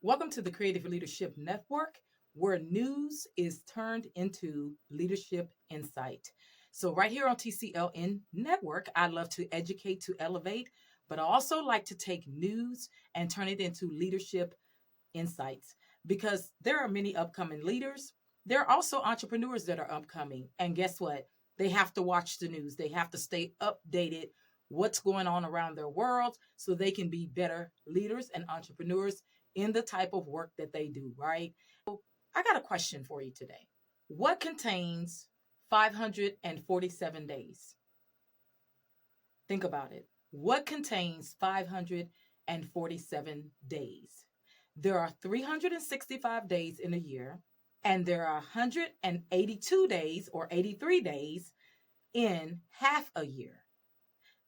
Welcome to the Creative Leadership Network, where news is turned into leadership insight. So, right here on TCLN Network, I love to educate, to elevate, but I also like to take news and turn it into leadership insights because there are many upcoming leaders. There are also entrepreneurs that are upcoming. And guess what? They have to watch the news, they have to stay updated what's going on around their world so they can be better leaders and entrepreneurs in the type of work that they do, right? I got a question for you today. What contains 547 days? Think about it. What contains 547 days? There are 365 days in a year, and there are 182 days or 83 days in half a year.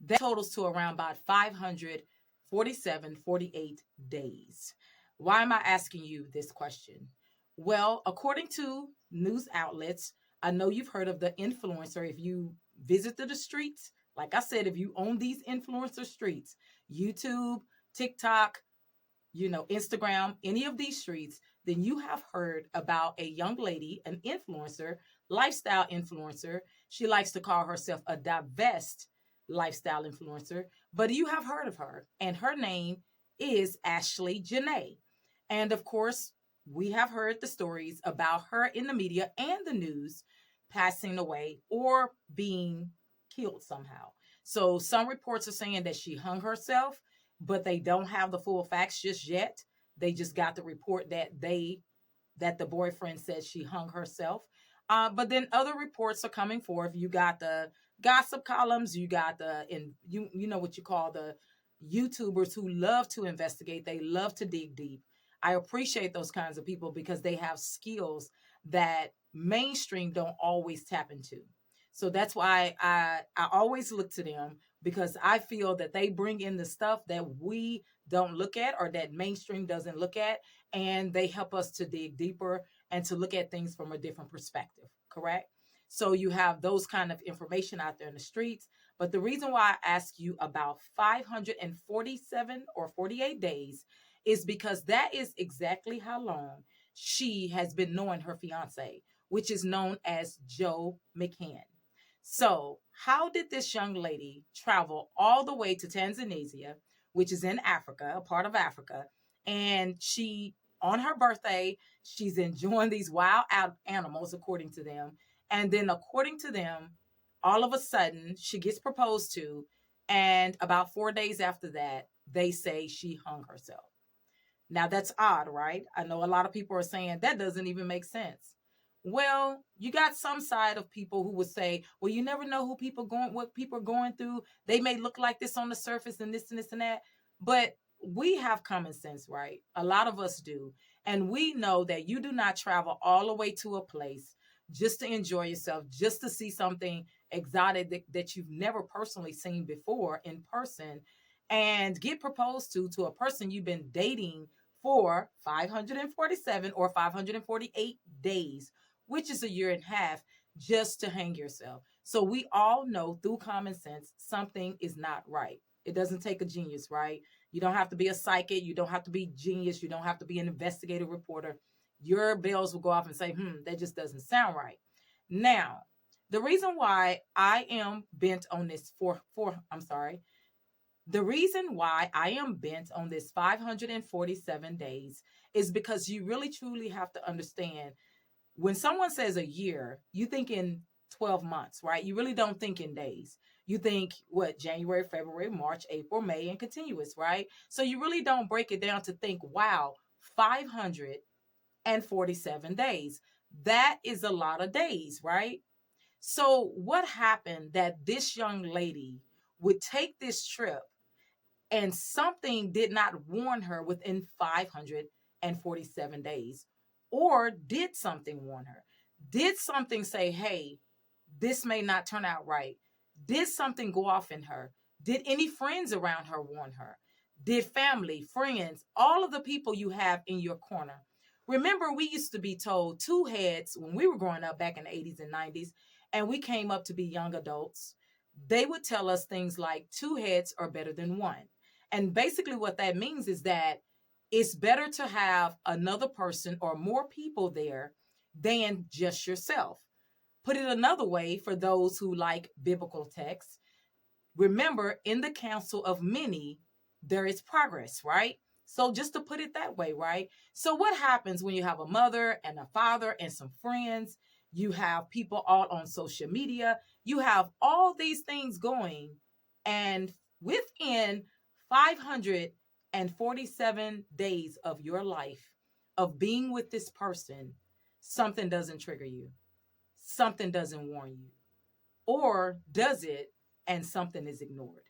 That totals to around about 547, 48 days. Why am I asking you this question? Well, according to news outlets, I know you've heard of the influencer. If you visit the streets, like I said, if you own these influencer streets, YouTube, TikTok, Instagram, any of these streets, then you have heard about a young lady, an influencer, lifestyle influencer. She likes to call herself a divest lifestyle influencer, but you have heard of her, and her name is Ashlee Jenae. And of course, we have heard the stories about her in the media and the news passing away or being killed somehow. So some reports are saying that she hung herself, but they don't have the full facts just yet. They just got the report that the boyfriend said she hung herself. But then other reports are coming forth. You got the gossip columns. You got you know what you call the YouTubers who love to investigate. They love to dig deep. I appreciate those kinds of people because they have skills that mainstream don't always tap into. So that's why I always look to them because I feel that they bring in the stuff that we don't look at or that mainstream doesn't look at, and they help us to dig deeper and to look at things from a different perspective, correct? So you have those kind of information out there in the streets. But the reason why I ask you about 547 or 48 days is because that is exactly how long she has been knowing her fiance, which is known as Joe McCann. So, how did this young lady travel all the way to Tanzania, which is in Africa, a part of Africa, and on her birthday, she's enjoying these wild animals, according to them. And then, according to them, all of a sudden, she gets proposed to. And about 4 days after that, they say she hung herself. Now, that's odd, right? I know a lot of people are saying that doesn't even make sense. Well, you got some side of people who would say, well, you never know what people are going through. They may look like this on the surface and this and this and that. But we have common sense, right? A lot of us do. And we know that you do not travel all the way to a place just to enjoy yourself, just to see something exotic that you've never personally seen before in person and get proposed to a person you've been dating for 547 or 548 days, which is a year and a half, just to hang yourself. So we all know through common sense something is not right. It doesn't take a genius, right? You don't have to be a psychic. You don't have to be genius. You don't have to be an investigative reporter. Your bells will go off and say, that just doesn't sound right. Now, the reason why I am bent on this the reason why I am bent on this 547 days is because you really truly have to understand when someone says a year, you think in 12 months, right? You really don't think in days. You think what, January, February, March, April, May, and continuous, right? So you really don't break it down to think, wow, 547 days. That is a lot of days, right? So what happened that this young lady would take this trip and something did not warn her within 547 days? Or did something warn her? Did something say, hey, this may not turn out right? Did something go off in her? Did any friends around her warn her? Did family, friends, all of the people you have in your corner? Remember, we used to be told two heads when we were growing up back in the 80s and 90s, and we came up to be young adults. They would tell us things like two heads are better than one. And basically, what that means is that It's better to have another person or more people there than just yourself. Put it another way for those who like biblical texts. Remember, in the counsel of many, there is progress, right? So just to put it that way, right? So what happens when you have a mother and a father and some friends? You have people all on social media. You have all these things going. And within 547 days of your life of being with this person, something doesn't trigger you. Something doesn't warn you. Or does it and something is ignored?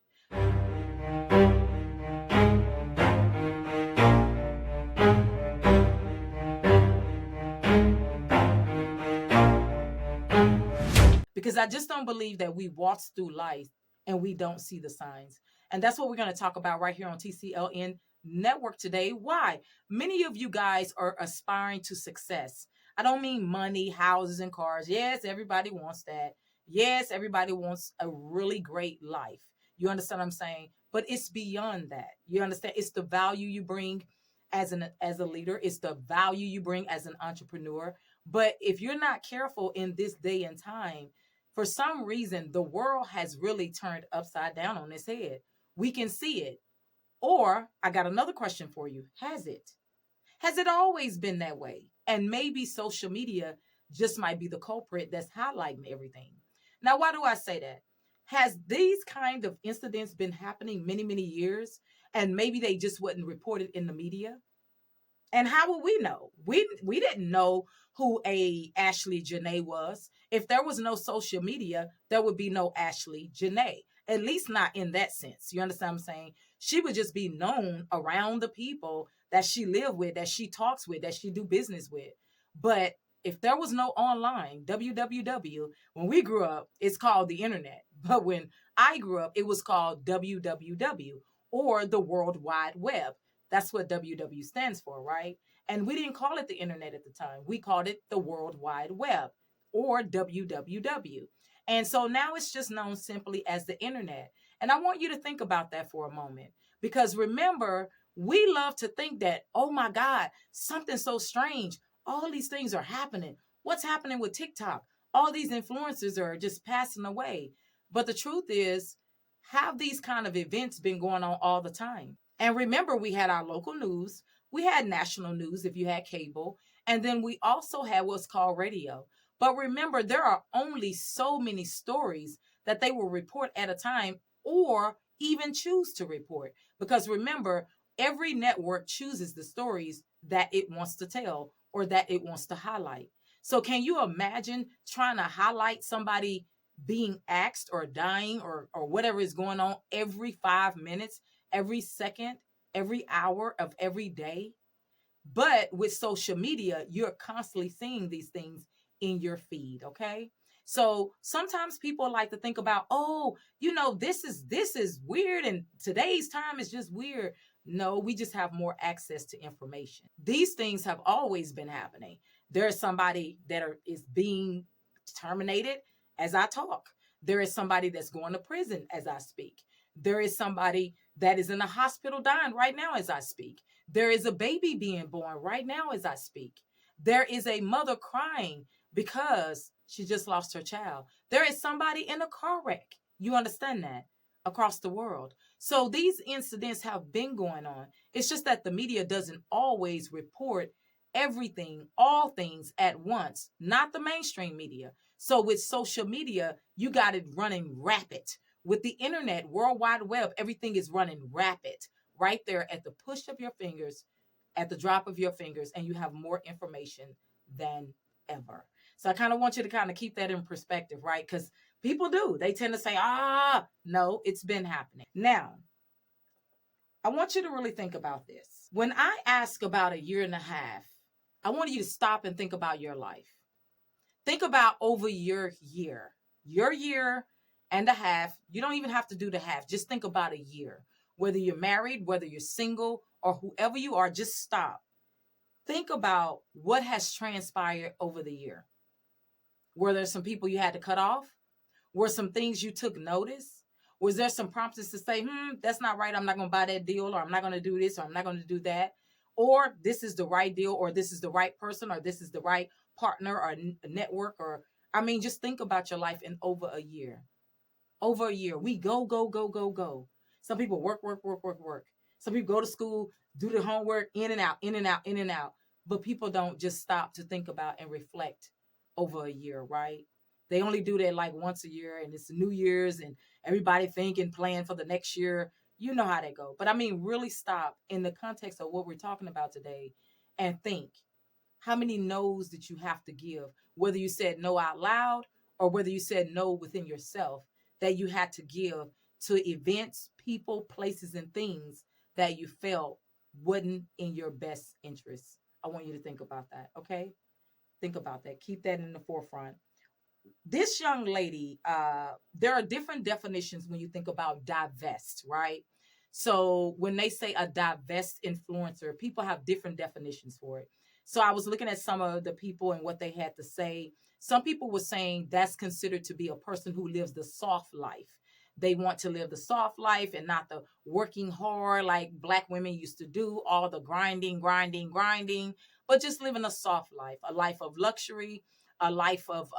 Because I just don't believe that we waltz through life and we don't see the signs. And that's what we're going to talk about right here on TCLN Network today. Why? Many of you guys are aspiring to success. I don't mean money, houses, and cars. Yes, everybody wants that. Yes, everybody wants a really great life. You understand what I'm saying? But it's beyond that. You understand? It's the value you bring as a leader. It's the value you bring as an entrepreneur. But if you're not careful in this day and time, for some reason, the world has really turned upside down on its head. We can see it. Or I got another question for you. Has it? Has it always been that way? And maybe social media just might be the culprit that's highlighting everything. Now, why do I say that? Has these kind of incidents been happening many, many years and maybe they just wasn't reported in the media? And how will we know? We didn't know who a Ashlee Jenae was. If there was no social media, there would be no Ashlee Jenae. At least not in that sense. You understand what I'm saying? She would just be known around the people that she lived with, that she talks with, that she do business with. But if there was no online, www, when we grew up, it's called the internet. But when I grew up, it was called www or the World Wide Web. That's what WW stands for, right? And we didn't call it the internet at the time. We called it the World Wide Web or WWW. And so now it's just known simply as the internet. And I want you to think about that for a moment. Because remember, we love to think that, oh my God, something so strange. All these things are happening. What's happening with TikTok? All these influencers are just passing away. But the truth is, have these kind of events been going on all the time? And remember, we had our local news, we had national news if you had cable, and then we also had what's called radio. But remember, there are only so many stories that they will report at a time or even choose to report. Because remember, every network chooses the stories that it wants to tell or that it wants to highlight. So, can you imagine trying to highlight somebody being axed or dying or whatever is going on every 5 minutes? Every second, every hour of every day. But with social media, you're constantly seeing these things in your feed, okay? So sometimes people like to think about, oh, this is weird and today's time is just weird. No, we just have more access to information. These things have always been happening. There's somebody that is being terminated as I talk. There is somebody that's going to prison as I speak. There is somebody that is in a hospital dying right now as I speak. There is a baby being born right now as I speak. There is a mother crying because she just lost her child. There is somebody in a car wreck. You understand that? Across the world. So these incidents have been going on. It's just that the media doesn't always report everything, all things at once, not the mainstream media. So with social media, you got it running rapid. With the internet, World Wide Web, everything is running rapid right there at the push of your fingers, at the drop of your fingers, and you have more information than ever. So I kind of want you to kind of keep that in perspective, right? Because people do. They tend to say, no, it's been happening. Now, I want you to really think about this. When I ask about a year and a half, I want you to stop and think about your life. Think about over your year and a half. You don't even have to do the half. Just think about a year. Whether you're married, whether you're single, or whoever you are, just stop. Think about what has transpired over the year. Were there some people you had to cut off? Were some things you took notice? Was there some promptings to say, that's not right, I'm not going to buy that deal, or I'm not going to do this, or I'm not going to do that? or this is the right deal, or this is the right person, or this is the right partner or network, or I mean, just think about your life in over a year. Over a year, we go, go, go, go, go. Some people work, work, work, work, work. Some people go to school, do the homework, in and out, in and out, in and out. But people don't just stop to think about and reflect over a year, right? They only do that like once a year, and it's New Year's, and everybody thinking, plan for the next year. You know how they go. But I mean, really stop in the context of what we're talking about today and think, how many no's did you have to give? Whether you said no out loud or whether you said no within yourself, that you had to give to events, people, places, and things that you felt wasn't in your best interest. I want you to think about that, okay? Think about that. Keep that in the forefront. This young lady, there are different definitions when you think about divest, right? So when they say a divest influencer, people have different definitions for it. So I was looking at some of the people and what they had to say. Some people were saying that's considered to be a person who lives the soft life. They want to live the soft life and not the working hard like Black women used to do, all the grinding, grinding, grinding, but just living a soft life, a life of luxury, a life of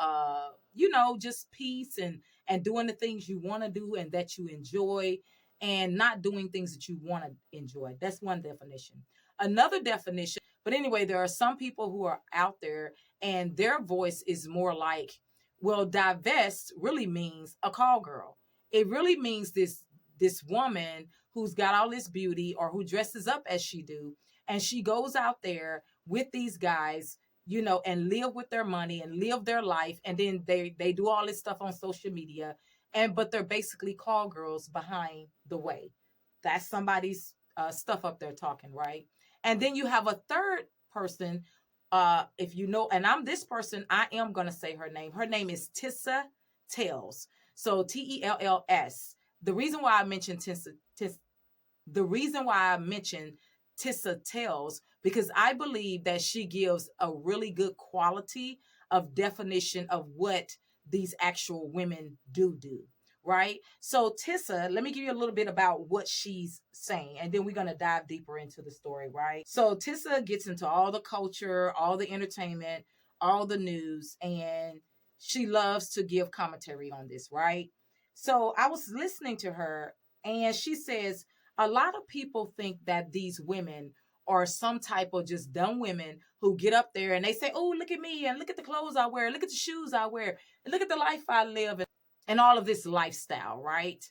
just peace and doing the things you want to do and that you enjoy, and not doing things that you want to enjoy. That's one definition. Another definition, but anyway, there are some people who are out there and their voice is more like, well, divest really means a call girl. It really means this woman who's got all this beauty or who dresses up as she do, and she goes out there with these guys, and live with their money and live their life, and then they do all this stuff on social media, but they're basically call girls behind the way. That's somebody's stuff up there talking, right? And then you have a third person, if you know, and I'm this person, I am gonna say her name. Her name is Tissa Tells. So Tells. The reason why I mentioned the reason why I mentioned Tissa Tells, because I believe that she gives a really good quality of definition of what these actual women do, right? So Tissa, let me give you a little bit about what she's saying, and then we're going to dive deeper into the story, right? So Tissa gets into all the culture, all the entertainment, all the news, and she loves to give commentary on this, right? So I was listening to her, and she says, a lot of people think that these women are some type of just dumb women who get up there and they say, oh, look at me, and look at the clothes I wear, look at the shoes I wear, and look at the life I live, and all of this lifestyle, right?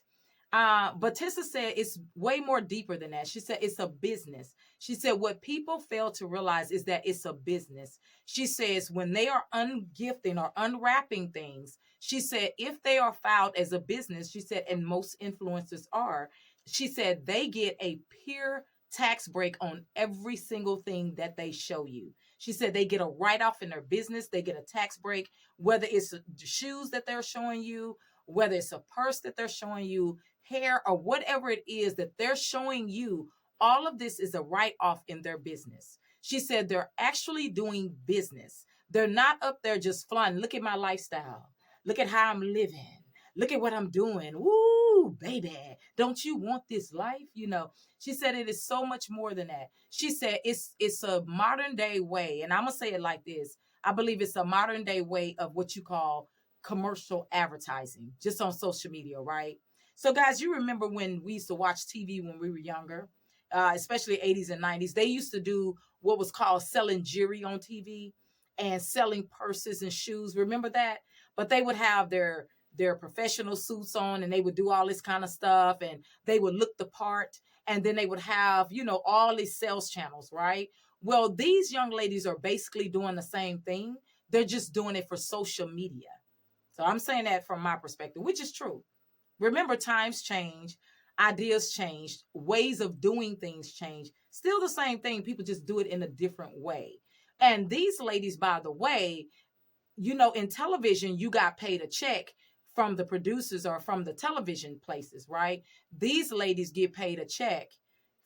But Tessa said it's way more deeper than that. She said it's a business. She said what people fail to realize is that it's a business. She says when they are ungifting or unwrapping things, she said if they are filed as a business, she said, and most influencers are, she said they get a pure tax break on every single thing that they show you. She said they get a write-off in their business. They get a tax break, whether it's the shoes that they're showing you, whether it's a purse that they're showing you, hair, or whatever it is that they're showing you. All of this is a write-off in their business. She said they're actually doing business. They're not up there just flying. Look at my lifestyle. Look at how I'm living. Look at what I'm doing. Woo, baby. Don't you want this life? She said it is so much more than that. She said it's a modern day way, and I'm going to say it like this. I believe it's a modern day way of what you call commercial advertising, just on social media, right? So, guys, you remember when we used to watch TV when we were younger, especially 80s and 90s, they used to do what was called selling jewelry on TV and selling purses and shoes. Remember that? But they would have their professional suits on, and they would do all this kind of stuff, and they would look the part, and then they would have, all these sales channels, right? Well, these young ladies are basically doing the same thing. They're just doing it for social media. So I'm saying that from my perspective, which is true. Remember, times change, ideas change, ways of doing things change. Still the same thing. People just do it in a different way. And these ladies, by the way, in television, you got paid a check from the producers or from the television places, right? These ladies get paid a check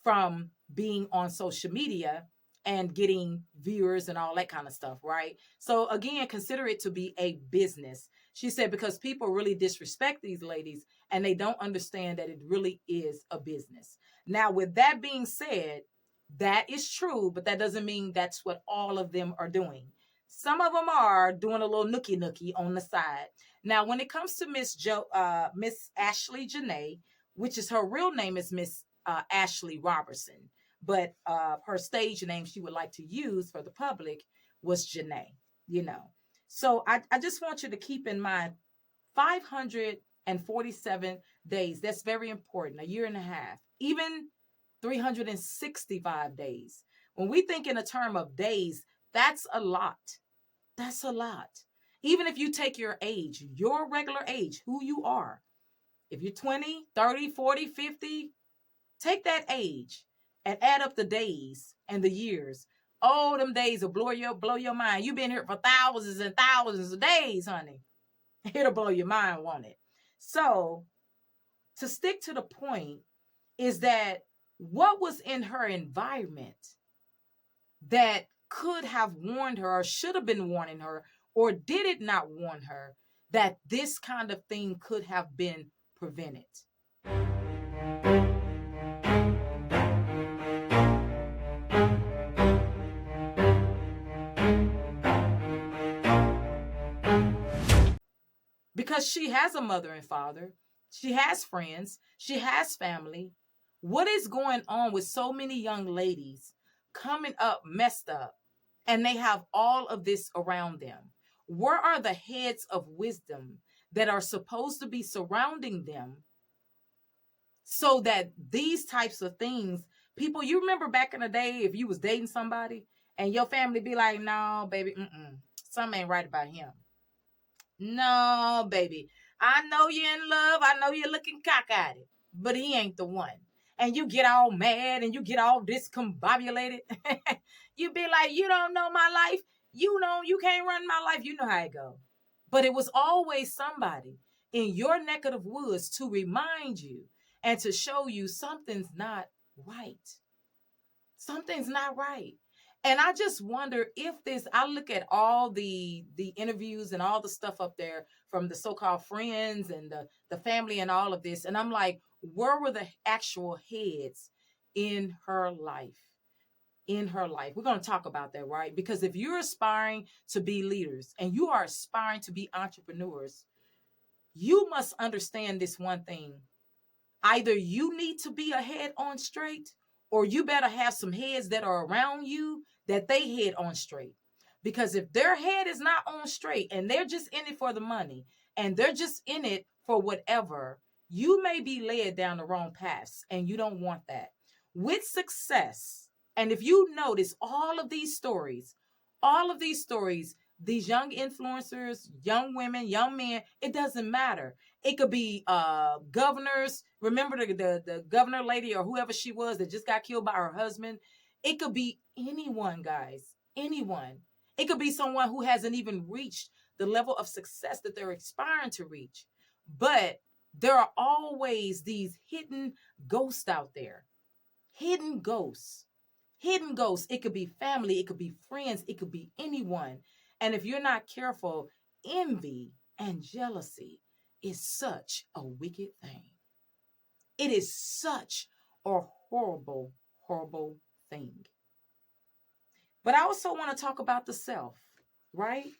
from being on social media and getting viewers and all that kind of stuff, right? So again, consider it to be a business. She said, because people really disrespect these ladies and they don't understand that it really is a business. Now, with that being said, That is true, but that doesn't mean that's what all of them are doing. Some of them are doing a little nookie on the side. Now, when it comes to Miss Ashlee Jenae, which is her real name is Miss Ashlee Robinson, but her stage name she would like to use for the public was Jenae. You know, so I just want you to keep in mind 547 days. That's very important. A year and a half, even 365 days. When we think in a term of days, that's a lot. That's a lot. Even if you take your age, your regular age, who you are, if you're 20, 30, 40, 50, take that age and add up the days and the years. Oh, them days will blow your mind. You've been here for thousands and thousands of days, honey. It'll blow your mind, won't it? So, to stick to the point, is that what was in her environment that could have warned her or should have been warning her, or did it not warn her that this kind of thing could have been prevented? Because she has a mother and father, she has friends, she has family. What is going on with so many young ladies coming up messed up and they have all of this around them? Where are the heads of wisdom that are supposed to be surrounding them so that these types of things, people, you remember back in the day, if you was dating somebody and your family be like, no, baby, something ain't right about him. No, baby. I know you're in love. I know you're looking cockeyed, but he ain't the one. And you get all mad and you get all discombobulated. You be like, you don't know my life. You know, you can't run my life. You know how it go. But it was always somebody in your neck of the woods to remind you and to show you something's not right. Something's not right. And I just wonder if this, I look at all the interviews and all the stuff up there from the so-called friends and the family and all of this, and I'm like, where were the actual heads in her life? In her life. We're going to talk about that, right? Because if you're aspiring to be leaders and you are aspiring to be entrepreneurs, you must understand this one thing. Either you need to be a head on straight, or you better have some heads that are around you that they head on straight. Because if their head is not on straight and they're just in it for the money and they're just in it for whatever, you may be led down the wrong paths, and you don't want that. With success, and if you notice all of these stories, these young influencers, young women, young men, it doesn't matter. It could be governors. Remember the governor lady or whoever she was that just got killed by her husband? It could be anyone, guys. Anyone. It could be someone who hasn't even reached the level of success that they're aspiring to reach. But there are always these hidden ghosts out there. Hidden ghosts. Hidden ghosts. It could be family, it could be friends, it could be anyone. And if you're not careful, envy and jealousy is such a wicked thing. It is such a horrible, horrible thing. But I also want to talk about the self, right?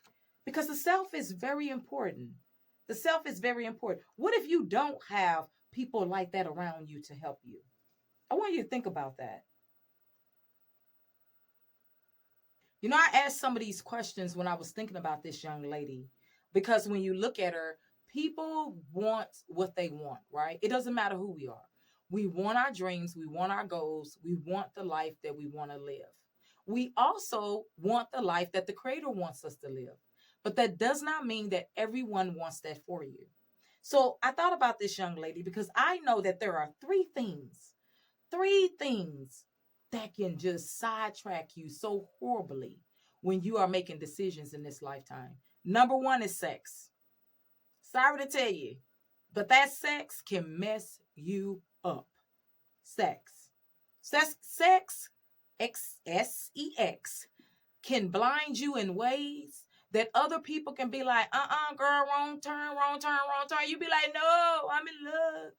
Because the self is very important. The self is very important. What if you don't have people like that around you to help you? I want you to think about that. You know, I asked some of these questions when I was thinking about this young lady, because when you look at her, people want what they want, right? It doesn't matter who we are. We want our dreams, we want our goals, we want the life that we want to live. We also want the life that the Creator wants us to live. But that does not mean that everyone wants that for you. So I thought about this young lady because I know that there are three things that can just sidetrack you so horribly when you are making decisions in this lifetime. Number one is sex. Sorry to tell you, but that sex can mess you up. Sex. Sex, X-S-E-X, can blind you in ways that other people can be like, girl, wrong turn, wrong turn, wrong turn. You be like, no, I'm in love.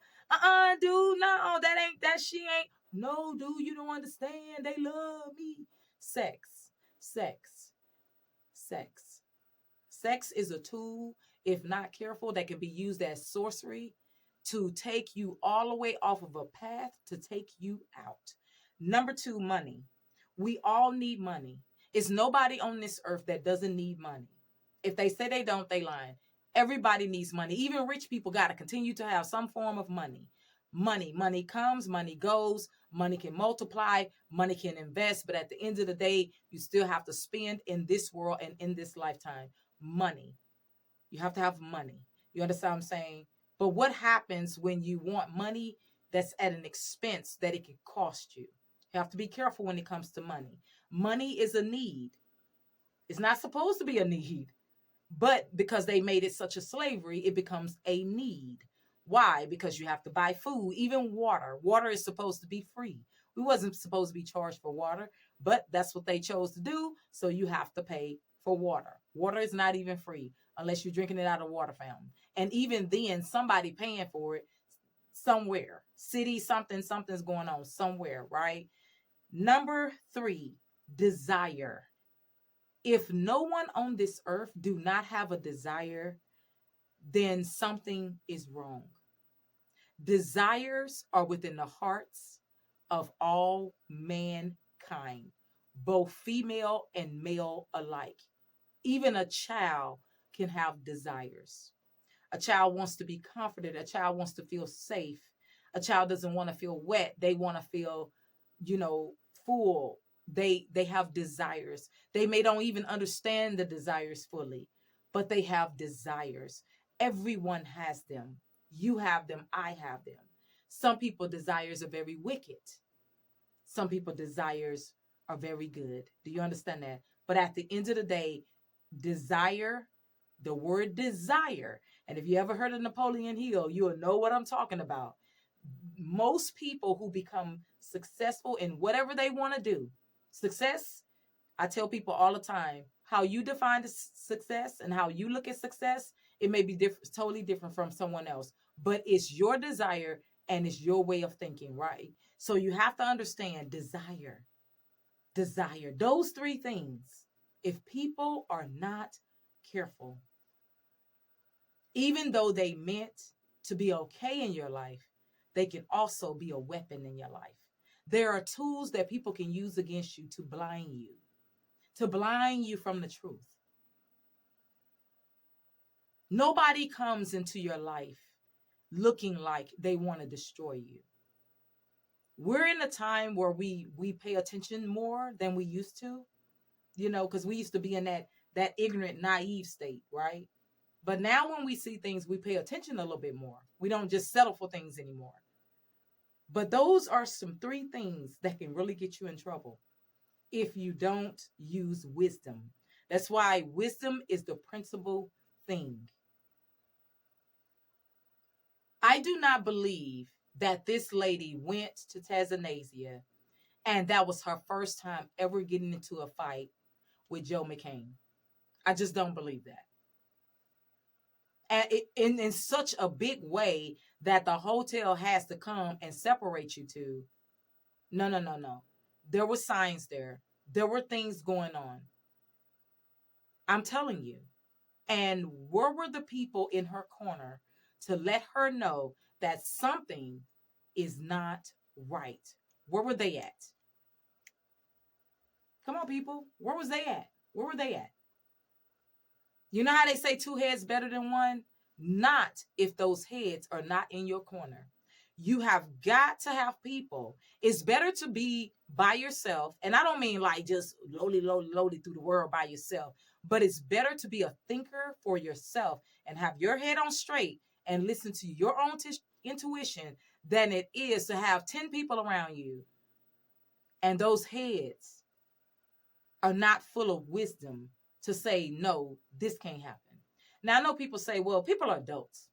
Dude, no, that ain't, that she ain't. No, dude, you don't understand. They love me. Sex, sex, sex. Sex is a tool, if not careful, that can be used as sorcery to take you all the way off of a path to take you out. Number two, money. We all need money. It's nobody on this earth that doesn't need money. If they say they don't, they lying. Everybody needs money. Even rich people got to continue to have some form of money. Money comes, money goes, money can multiply, money can invest, but at the end of the day, you still have to spend in this world and in this lifetime. Money. You have to have money. You understand what I'm saying? But what happens when you want money that's at an expense that it can cost you? You have to be careful when it comes to money. Money is a need. It's not supposed to be a need, but because they made it such a slavery, it becomes a need. Why? Because you have to buy food, even water. Water is supposed to be free. We wasn't supposed to be charged for water, but that's what they chose to do. So you have to pay for water. Water is not even free unless you're drinking it out of a water fountain. And even then, somebody paying for it somewhere. City, something's going on somewhere, right? Number three, desire. If no one on this earth do not have a desire, then something is wrong. Desires are within the hearts of all mankind, both female and male alike. Even a child can have desires. A child wants to be comforted. A child wants to feel safe. A child doesn't want to feel wet. They want to feel, you know, full. They have desires. They may don't even understand the desires fully, but they have desires. Everyone has them. You have them. I have them. Some people desires are very wicked. Some people desires are very good. Do you understand that? But at the end of the day, desire, the word desire, and if you ever heard of Napoleon Hill, you'll know what I'm talking about. Most people who become successful in whatever they want to do, success, I tell people all the time, how you define success and how you look at success, it may be different, totally different from someone else, but it's your desire and it's your way of thinking, right? So you have to understand desire, those three things. If people are not careful, even though they meant to be okay in your life, they can also be a weapon in your life. There are tools that people can use against you to blind you from the truth. Nobody comes into your life looking like they want to destroy you. We're in a time where we pay attention more than we used to, because we used to be in that ignorant, naive state, right? But now when we see things, we pay attention a little bit more. We don't just settle for things anymore. But those are some three things that can really get you in trouble if you don't use wisdom. That's why wisdom is the principal thing. I do not believe that this lady went to Tanzania and that was her first time ever getting into a fight with Joe McCain. I just don't believe that. And in such a big way that the hotel has to come and separate you two. No. There were signs there. There were things going on. I'm telling you. And where were the people in her corner to let her know that something is not right? Where were they at? Come on, people. Where was they at? Where were they at? You know how they say two heads better than one? Not if those heads are not in your corner. You have got to have people. It's better to be by yourself. And I don't mean like just lowly through the world by yourself, but it's better to be a thinker for yourself and have your head on straight and listen to your own intuition than it is to have 10 people around you. And those heads are not full of wisdom to say, no, this can't happen. Now, I know people say, well, people are adults.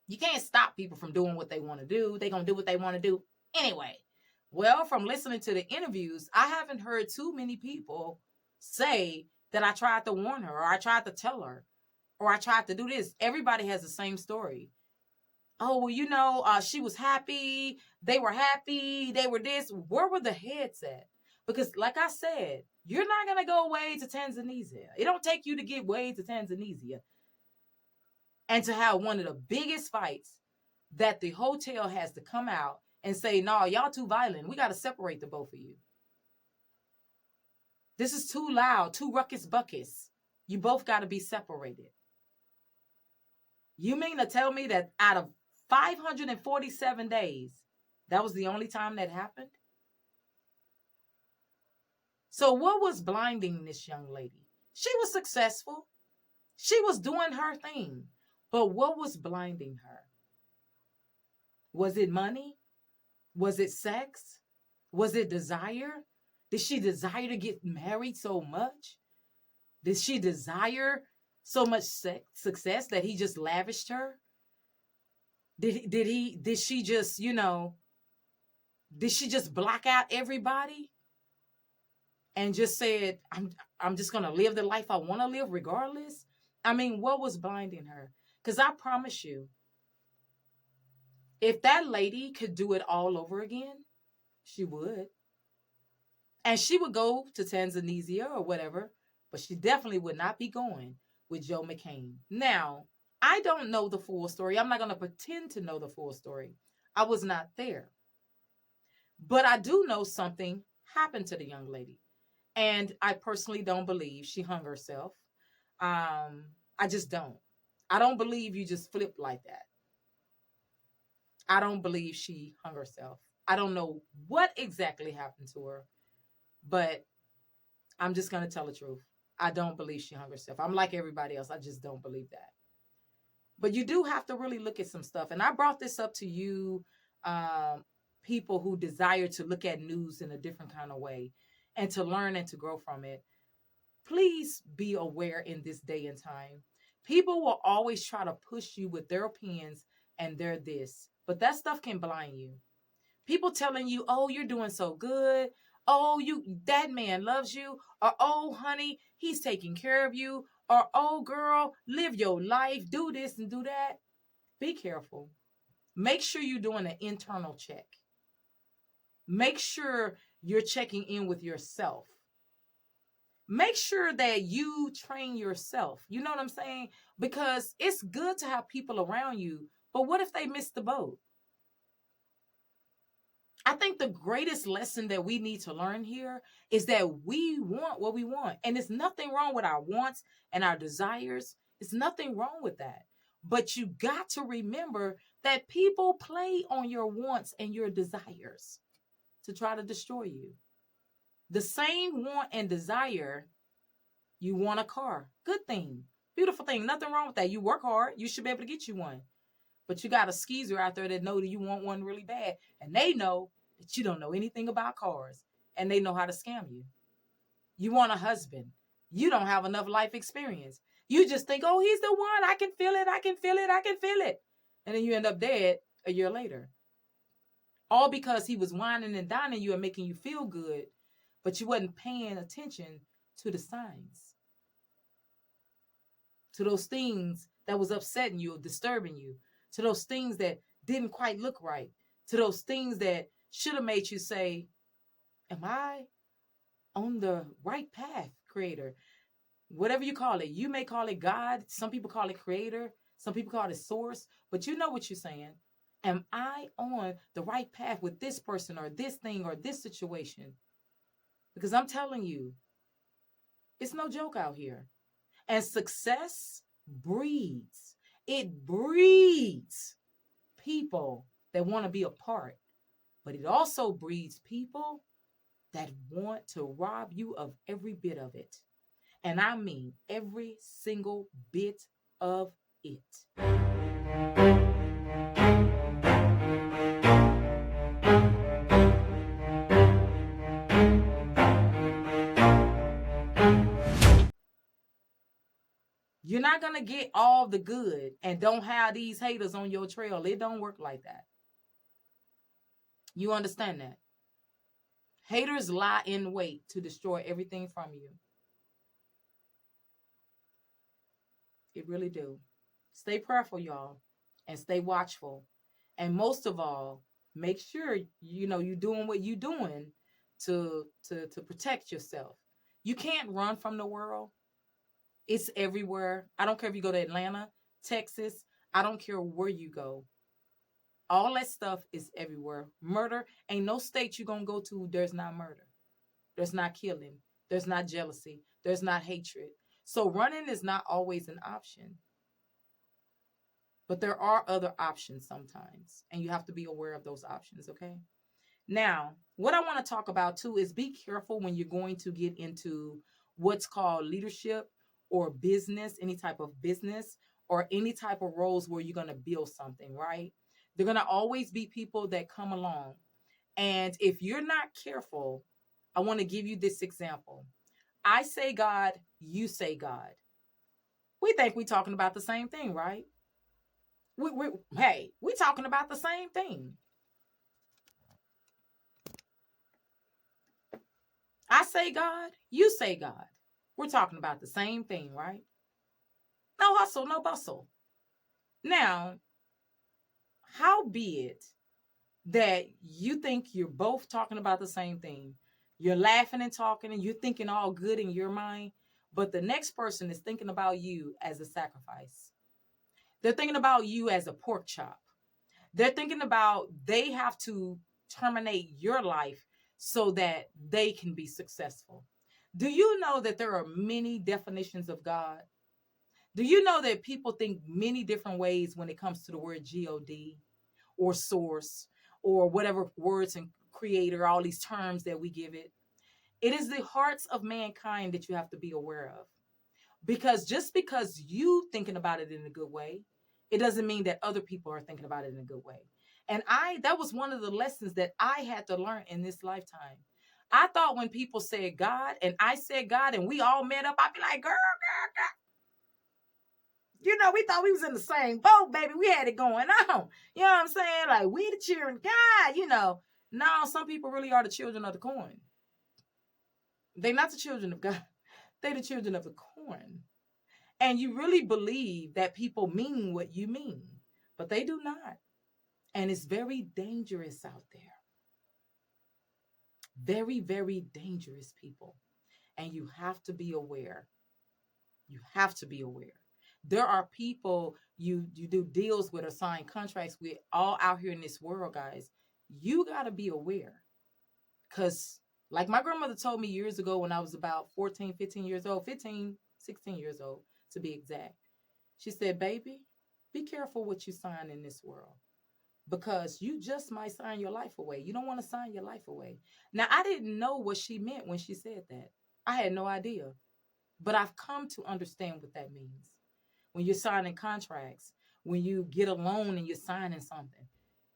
You can't stop people from doing what they want to do. They're going to do what they want to do anyway. Well, from listening to the interviews, I haven't heard too many people say that I tried to warn her or I tried to tell her or I tried to do this. Everybody has the same story. Oh, well, she was happy. They were happy. They were this. Where were the heads at? Because, like I said, you're not going to go away to Tanzania. It don't take you to get way to Tanzania and to have one of the biggest fights that the hotel has to come out and say, no, y'all too violent. We got to separate the both of you. This is too loud, too ruckus buckus. You both got to be separated. You mean to tell me that out of 547 days, that was the only time that happened? So what was blinding this young lady? She was successful. She was doing her thing. But what was blinding her? Was it money? Was it sex? Was it desire? Did she desire to get married so much? Did she desire so much success that he just lavished her? Did she just, did she just block out everybody and just said, I'm just going to live the life I want to live regardless? I mean, what was blinding her? Because I promise you, if that lady could do it all over again, she would. And she would go to Tanzania or whatever, but she definitely would not be going with Joe McCain. Now, I don't know the full story. I'm not going to pretend to know the full story. I was not there. But I do know something happened to the young lady. And I personally don't believe she hung herself. I just don't. I don't believe you just flip like that. I don't believe she hung herself. I don't know what exactly happened to her, but I'm just going to tell the truth. I don't believe she hung herself. I'm like everybody else. I just don't believe that. But you do have to really look at some stuff. And I brought this up to you, people who desire to look at news in a different kind of way and to learn and to grow from it. Please be aware in this day and time. People will always try to push you with their opinions and their this, but that stuff can blind you. People telling you, oh, you're doing so good. Oh, that man loves you. Or, oh, honey, he's taking care of you. Or, oh, girl, live your life. Do this and do that. Be careful. Make sure you're doing an internal check. Make sure you're checking in with yourself. Make sure that you train yourself. You know what I'm saying? Because it's good to have people around you, but what if they miss the boat? I think the greatest lesson that we need to learn here is that we want what we want. And there's nothing wrong with our wants and our desires. There's nothing wrong with that. But you got to remember that people play on your wants and your desires to try to destroy you. The same want and desire, you want a car. Good thing. Beautiful thing. Nothing wrong with that. You work hard. You should be able to get you one. But you got a skeezer out there that know that you want one really bad. And they know that you don't know anything about cars. And they know how to scam you. You want a husband. You don't have enough life experience. You just think, oh, he's the one. I can feel it. I can feel it. I can feel it. And then you end up dead a year later. All because he was whining and dining you and making you feel good. But you wasn't paying attention to the signs. To those things that was upsetting you or disturbing you. To those things that didn't quite look right. To those things that should have made you say, am I on the right path, creator? Whatever you call it. You may call it God. Some people call it creator. Some people call it source. But you know what you're saying. Am I on the right path with this person or this thing or this situation? Because I'm telling you, it's no joke out here. And success breeds. It breeds people that want to be a part. But it also breeds people that want to rob you of every bit of it. And I mean every single bit of it. You're not going to get all the good and don't have these haters on your trail. It don't work like that. You understand that? Haters lie in wait to destroy everything from you. It really do. Stay prayerful, y'all. and stay watchful. And most of all, make sure you're doing what you're doing to protect yourself. You can't run from the world. It's everywhere. I don't care if you go to Atlanta, Texas. I don't care where you go. All that stuff is everywhere. Murder, ain't no state you're going to go to, there's not murder. There's not killing. There's not jealousy. There's not hatred. So running is not always an option. But there are other options sometimes. And you have to be aware of those options, okay? Now, what I want to talk about too is be careful when you're going to get into what's called leadership or business, any type of business or any type of roles where you're going to build something, right? They're going to always be people that come along. And if you're not careful, I want to give you this example. I say God, you say God. We think we're talking about the same thing, right? We're talking about the same thing. I say God, you say God. We're talking about the same thing, right? No hustle, no bustle. Now, how be it that you think you're both talking about the same thing? You're laughing and talking and you're thinking all good in your mind, but the next person is thinking about you as a sacrifice. They're thinking about you as a pork chop. They're thinking about they have to terminate your life so that they can be successful. Do you know that there are many definitions of God? Do you know that people think many different ways when it comes to the word God or source or whatever words and creator, all these terms that we give it? It is the hearts of mankind that you have to be aware of. Because just because you thinking about it in a good way, it doesn't mean that other people are thinking about it in a good way. And that was one of the lessons that I had to learn in this lifetime. I thought when people said God and I said God and we all met up, I'd be like, girl, we thought we was in the same boat, baby. We had it going on. You know what I'm saying? Like, we the children of God. Now some people really are the children of the corn. They're not the children of God. They're the children of the corn. And you really believe that people mean what you mean, but they do not. And it's very dangerous out there. Very, very dangerous, people. And you have to be aware. You have to be aware. There are people you do deals with or sign contracts with all out here in this world, guys. You got to be aware. Because like my grandmother told me years ago when I was about 14, 15 years old, 15, 16 years old to be exact. She said, baby, be careful what you sign in this world because you just might sign your life away. You don't want to sign your life away. Now, I didn't know what she meant when she said that. I had no idea. But I've come to understand what that means. When you're signing contracts, when you get a loan and you're signing something,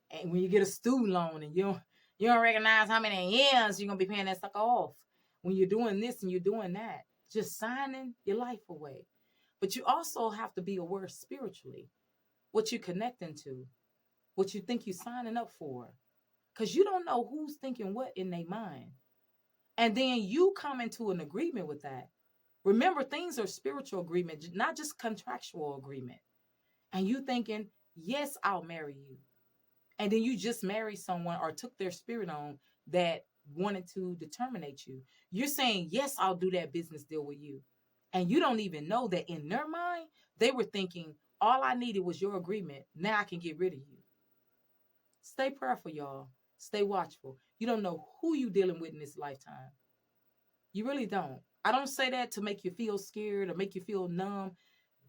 and when you get a student loan and you don't recognize how many years you're going to be paying that sucker off. When you're doing this and you're doing that, just signing your life away. But you also have to be aware spiritually what you're connecting to, what you think you're signing up for. Because you don't know who's thinking what in their mind. And then you come into an agreement with that. Remember, things are spiritual agreement, not just contractual agreement. And you thinking, yes, I'll marry you. And then you just married someone or took their spirit on that wanted to terminate you. You're saying, yes, I'll do that business deal with you. And you don't even know that in their mind, they were thinking, all I needed was your agreement. Now I can get rid of you. Stay prayerful, y'all. Stay watchful. You don't know who you're dealing with in this lifetime. You really don't. I don't say that to make you feel scared or make you feel numb.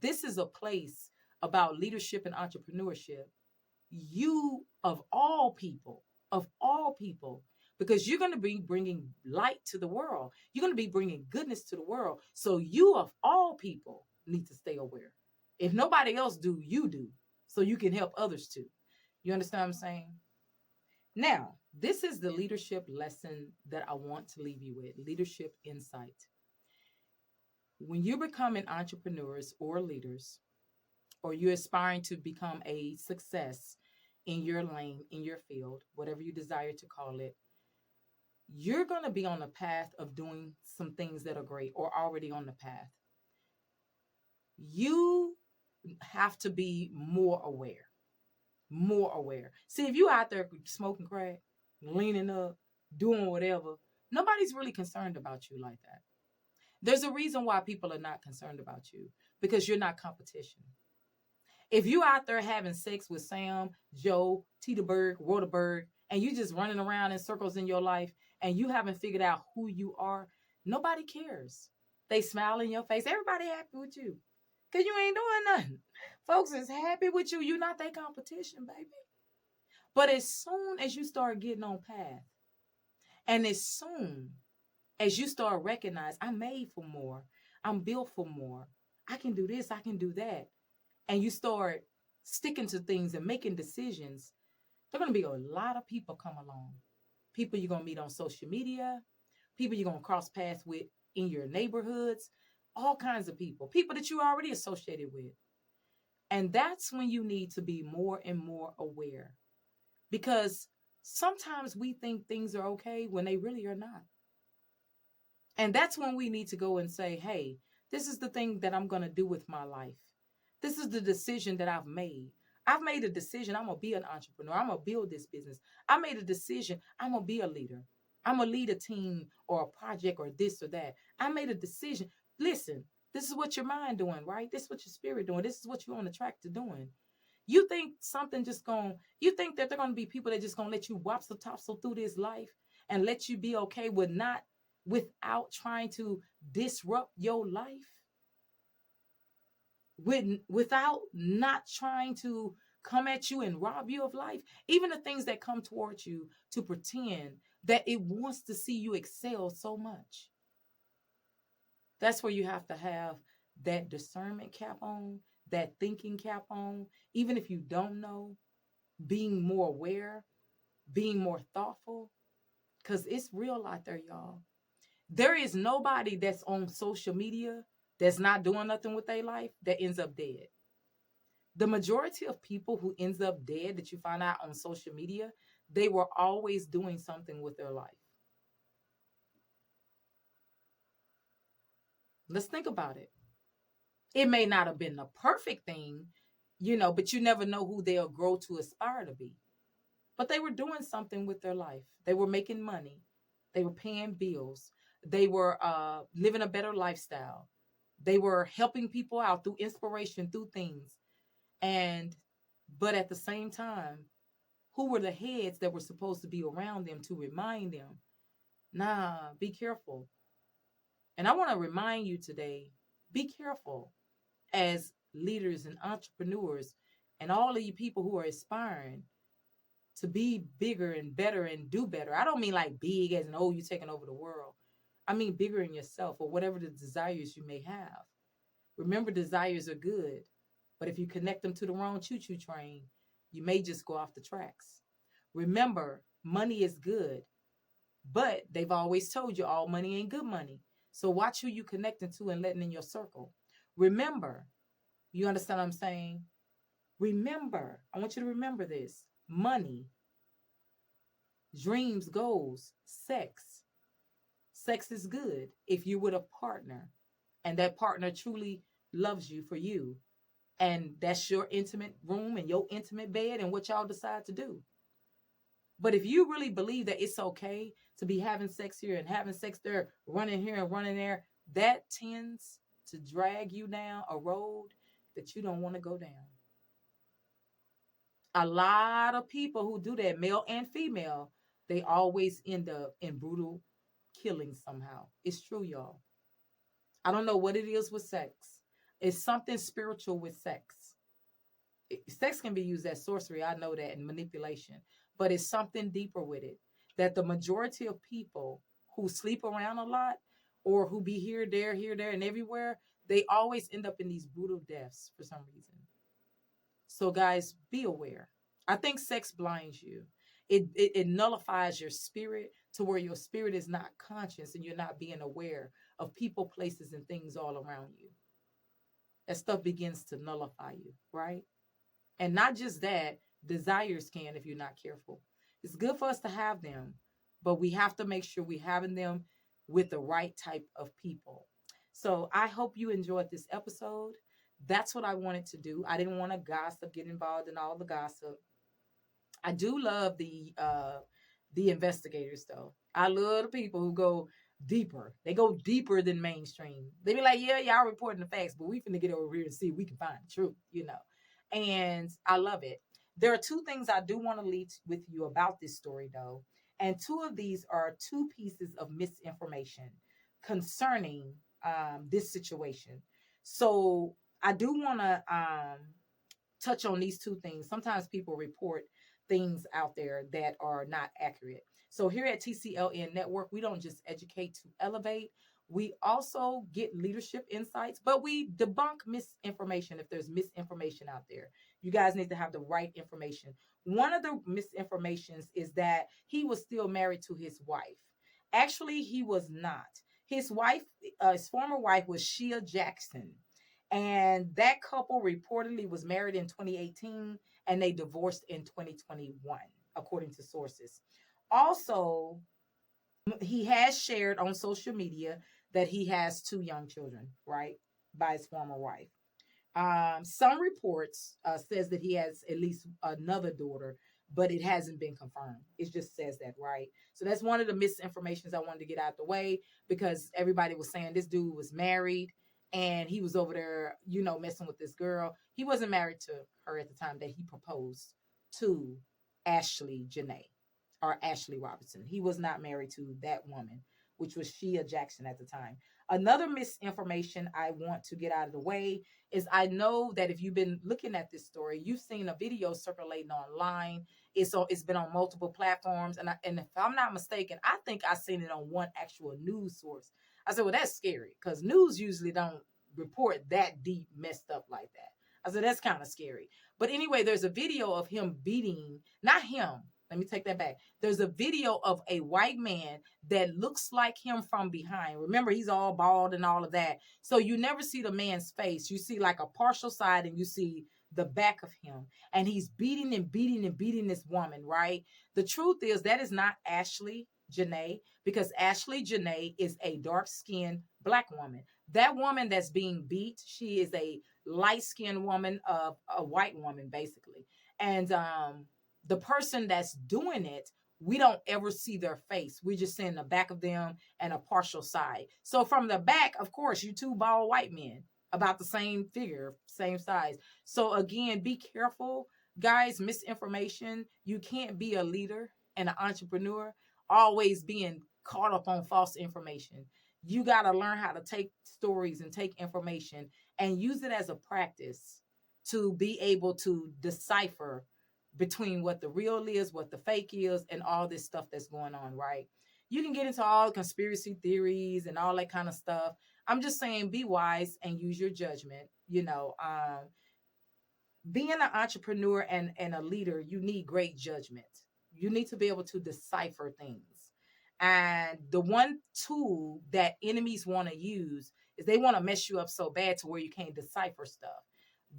This is a place about leadership and entrepreneurship. You, of all people, because you're going to be bringing light to the world. You're going to be bringing goodness to the world. So you, of all people, need to stay aware. If nobody else do, you do. So you can help others too. You understand what I'm saying? Now, this is the leadership lesson that I want to leave you with. Leadership insight. When you're becoming entrepreneurs or leaders, or you're aspiring to become a success in your lane, in your field, whatever you desire to call it, you're going to be on the path of doing some things that are great or already on the path. You have to be more aware. More aware. See, if you out there smoking crack, leaning up, doing whatever, nobody's really concerned about you like that. There's a reason why people are not concerned about you, because you're not competition. If you out there having sex with Sam, Joe, Teeterberg, Waterberg, and you just running around in circles in your life and you haven't figured out who you are, nobody cares. They smile in your face. Everybody happy with you because you ain't doing nothing. Folks is happy with you. You're not their competition, baby. But as soon as you start getting on path, and as soon as you start recognizing, I'm made for more, I'm built for more, I can do this, I can do that, and you start sticking to things and making decisions, there are going to be a lot of people come along. People you're going to meet on social media, people you're going to cross paths with in your neighborhoods, all kinds of people, people that you already associated with. And that's when you need to be more and more aware, because sometimes we think things are okay when they really are not. And that's when we need to go and say, hey, this is the thing that I'm going to do with my life. This is the decision that I've made. I've made a decision. I'm going to be an entrepreneur. I'm going to build this business. I made a decision. I'm going to be a leader. I'm going to lead a team or a project or this or that. I made a decision. Listen, this is what your mind doing, right? This is what your spirit doing. This is what you're on the track to doing. You think you think that they're going to be people that just going to let you wopsle topsle through this life and let you be okay without trying to disrupt your life? Without not trying to come at you and rob you of life, even the things that come towards you to pretend that it wants to see you excel so much. That's where you have to have that discernment cap on, that thinking cap on, even if you don't know, being more aware, being more thoughtful, because it's real out there, y'all. There is nobody that's on social media that's not doing nothing with their life that ends up dead. The majority of people who ends up dead that you find out on social media, they were always doing something with their life. Let's think about it. It may not have been the perfect thing, but you never know who they'll grow to aspire to be. But they were doing something with their life. They were making money. They were paying bills. They were living a better lifestyle. They were helping people out through inspiration, through things. But at the same time, who were the heads that were supposed to be around them to remind them, nah, be careful. And I want to remind you today, be careful as leaders and entrepreneurs and all of you people who are aspiring to be bigger and better and do better. I don't mean like big as in, oh, you're taking over the world. I mean bigger in yourself or whatever the desires you may have. Remember, desires are good, but if you connect them to the wrong choo-choo train, you may just go off the tracks. Remember, money is good, but they've always told you all money ain't good money. So watch who you connecting to and letting in your circle. Remember, you understand what I'm saying? Remember, I want you to remember this. Money, dreams, goals, sex. Sex is good if you're with a partner and that partner truly loves you for you. And that's your intimate room and your intimate bed and what y'all decide to do. But if you really believe that it's okay to be having sex here and having sex there, running here and running there, that tends to drag you down a road that you don't want to go down. A lot of people who do that, male and female, they always end up in brutal killing somehow. It's true, y'all. I don't know what it is with sex. It's something spiritual with sex. Sex can be used as sorcery, I know that, and manipulation, but it's something deeper with it. That the majority of people who sleep around a lot or who be here, there, and everywhere, they always end up in these brutal deaths for some reason. So, guys, be aware. I think sex blinds you. It nullifies your spirit to where your spirit is not conscious and you're not being aware of people, places, and things all around you. That stuff begins to nullify you, right? And not just that, desires can if you're not careful. It's good for us to have them, but we have to make sure we're having them with the right type of people. So I hope you enjoyed this episode. That's what I wanted to do. I didn't want to gossip, get involved in all the gossip. I do love the investigators though. I love the people who go deeper. They go deeper than mainstream. They be like, yeah, y'all reporting the facts, but we finna get over here and see if we can find the truth, you know. And I love it. There are two things I do want to leave with you about this story though. And two of these are two pieces of misinformation concerning this situation. So I do want to touch on these two things. Sometimes people report things out there that are not accurate. So here at TCLN Network, we don't just educate to elevate. We also get leadership insights, but we debunk misinformation if there's misinformation out there. You guys need to have the right information. One of the misinformations is that he was still married to his wife. Actually, he was not. His wife, his former wife was Shea Jackson. And that couple reportedly was married in 2018 and they divorced in 2021, according to sources. Also, he has shared on social media that he has two young children, right, by his former wife. Some reports says that he has at least another daughter, but it hasn't been confirmed. It just says that, right? So that's one of the misinformations I wanted to get out the way because everybody was saying this dude was married and he was over there, you know, messing with this girl. He wasn't married to her at the time that he proposed to Ashlee Jenae or Ashlee Robinson. He was not married to that woman, which was Shea Jackson at the time. Another misinformation I want to get out of the way is I know that if you've been looking at this story, you've seen a video circulating online. It's been on multiple platforms, and if I'm not mistaken, I think I seen it on one actual news source. I said, well, that's scary because news usually don't report that deep, messed up like that. I said, that's kind of scary. But anyway, there's a video of him beating, not him. Let me take that back. There's a video of a white man that looks like him from behind. Remember, he's all bald and all of that. So you never see the man's face. You see like a partial side and you see the back of him. And he's beating and beating and beating this woman, right? The truth is that is not Ashlee Jenae because Ashlee Jenae is a dark-skinned black woman. That woman that's being beat, she is a light-skinned woman, of a white woman, basically. And the person that's doing it, we don't ever see their face. We just see the back of them and a partial side. So from the back, of course, you two bald white men about the same figure, same size. So again, be careful, guys. Misinformation. You can't be a leader and an entrepreneur always being caught up on false information. You got to learn how to take stories and take information and use it as a practice to be able to decipher between what the real is, what the fake is, and all this stuff that's going on, right? You can get into all conspiracy theories and all that kind of stuff. I'm just saying be wise and use your judgment. You know, being an entrepreneur and a leader, you need great judgment. You need to be able to decipher things. And the one tool that enemies want to use is they want to mess you up so bad to where you can't decipher stuff.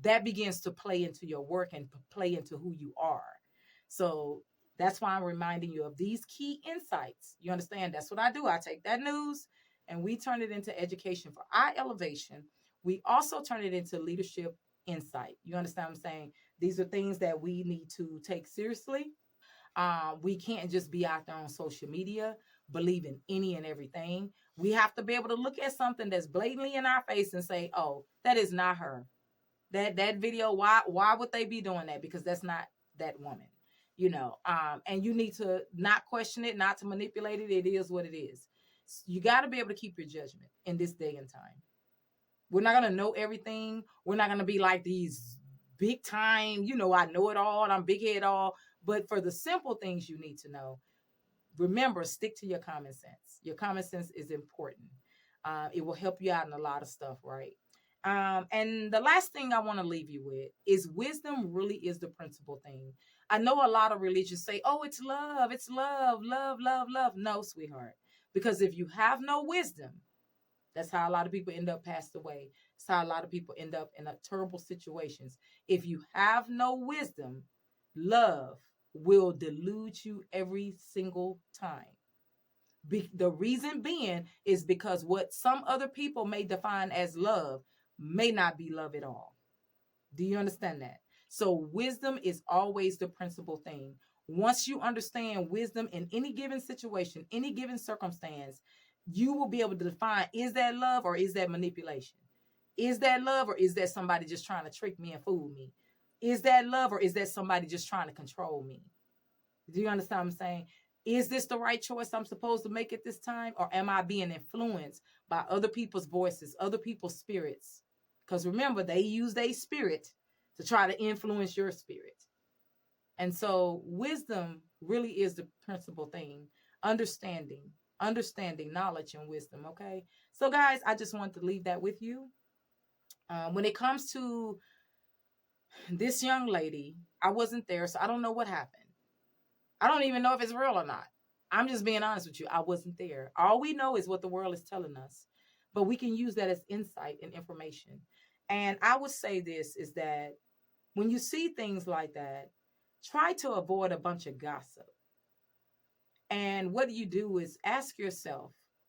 That begins to play into your work and play into who you are. So that's why I'm reminding you of these key insights. You understand? That's what I do. I take that news and we turn it into education for our elevation. We also turn it into leadership insight. You understand what I'm saying? These are things that we need to take seriously. We can't just be out there on social media believing any and everything. We have to be able to look at something that's blatantly in our face and say, "Oh, that is not her. That video. Why would they be doing that? Because that's not that woman." You know. And you need to not question it, not to manipulate it. It is what it is. You got to be able to keep your judgment in this day and time. We're not gonna know everything. We're not gonna be like these big time, you know, I know it all and I'm big head all. But for the simple things you need to know, remember, stick to your common sense. Your common sense is important. It will help you out in a lot of stuff, right? And the last thing I want to leave you with is wisdom really is the principal thing. I know a lot of religions say, oh, it's love, love, love, love. No, sweetheart. Because if you have no wisdom, that's how a lot of people end up passed away. That's how a lot of people end up in a terrible situations. If you have no wisdom, love will delude you every single time. The reason being is because what some other people may define as love may not be love at all. Do you understand that? So wisdom is always the principal thing. Once you understand wisdom in any given situation, any given circumstance, you will be able to define, is that love or is that manipulation? Is that love or is that somebody just trying to trick me and fool me? Is that love or is that somebody just trying to control me? Do you understand what I'm saying? Is this the right choice I'm supposed to make at this time? Or am I being influenced by other people's voices, other people's spirits? Because remember, they use their spirit to try to influence your spirit. And so wisdom really is the principal thing. Understanding, knowledge, and wisdom. Okay. So, guys, I just want to leave that with you. When it comes to this young lady, I wasn't there, so I don't know what happened. I don't even know if it's real or not. I'm just being honest with you. I wasn't there. All we know is what the world is telling us, but we can use that as insight and information. And I would say this is that when you see things like that, try to avoid a bunch of gossip. And what you do is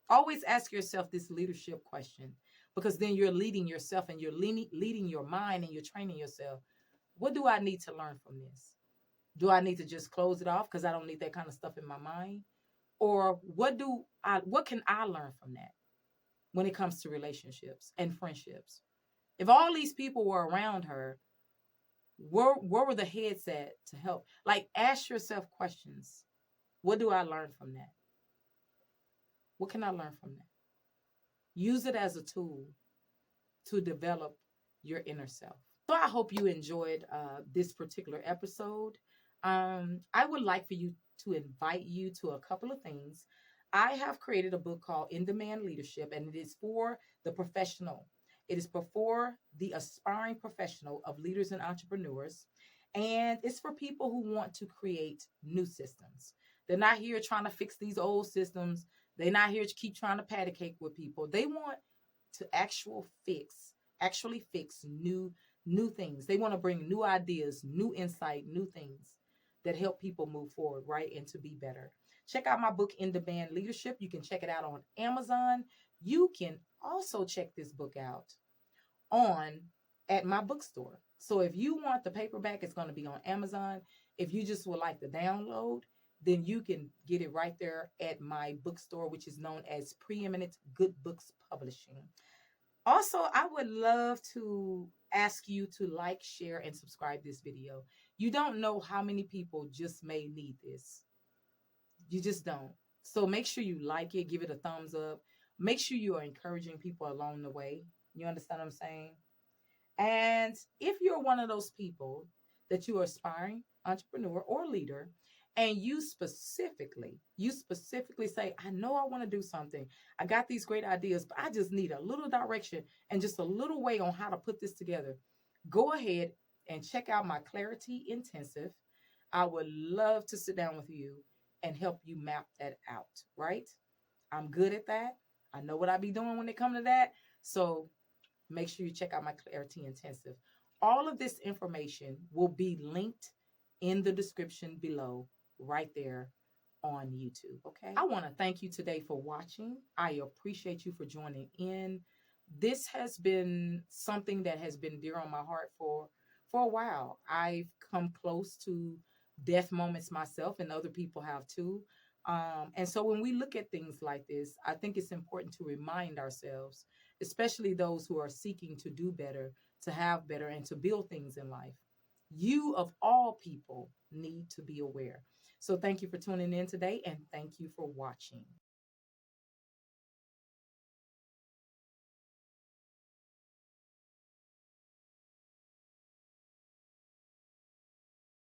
always ask yourself this leadership question, because then you're leading yourself and you're leading your mind and you're training yourself. What do I need to learn from this? Do I need to just close it off because I don't need that kind of stuff in my mind? Or what can I learn from that when it comes to relationships and friendships? If all these people were around her, where were the heads at to help? Like, ask yourself questions. What do I learn from that? What can I learn from that? Use it as a tool to develop your inner self. So I hope you enjoyed this particular episode. I would like for you to invite you to a couple of things. I have created a book called In Demand Leadership, and it is for the professional. It is for the aspiring professional of leaders and entrepreneurs. And it's for people who want to create new systems. They're not here trying to fix these old systems. They're not here to keep trying to patty cake with people. They want to actually fix new things. They want to bring new ideas, new insight, new things that help people move forward, right? And to be better. Check out my book, In Demand Leadership. You can check it out on Amazon. You can also check this book out at my bookstore. So if you want the paperback, it's going to be on Amazon. If you just would like the download, then you can get it right there at my bookstore, which is known as Preeminent Good Books Publishing. Also, I would love to ask you to like, share, and subscribe this video. You don't know how many people just may need this. You just don't. So make sure you like it, give it a thumbs up. Make sure you are encouraging people along the way. You understand what I'm saying? And if you're one of those people that you are aspiring entrepreneur or leader, and you specifically say, I know I want to do something. I got these great ideas, but I just need a little direction and just a little way on how to put this together. Go ahead and check out my Clarity Intensive. I would love to sit down with you and help you map that out, right? I'm good at that. I know what I be doing when it comes to that. So make sure you check out my Clarity Intensive. All of this information will be linked in the description below, right there on YouTube. Okay. I want to thank you today for watching. I appreciate you for joining in. This has been something that has been dear on my heart for a while. I've come close to death moments myself, and other people have too. And so when we look at things like this, I think it's important to remind ourselves, especially those who are seeking to do better, to have better, and to build things in life. You, of all people, need to be aware. So thank you for tuning in today, and thank you for watching.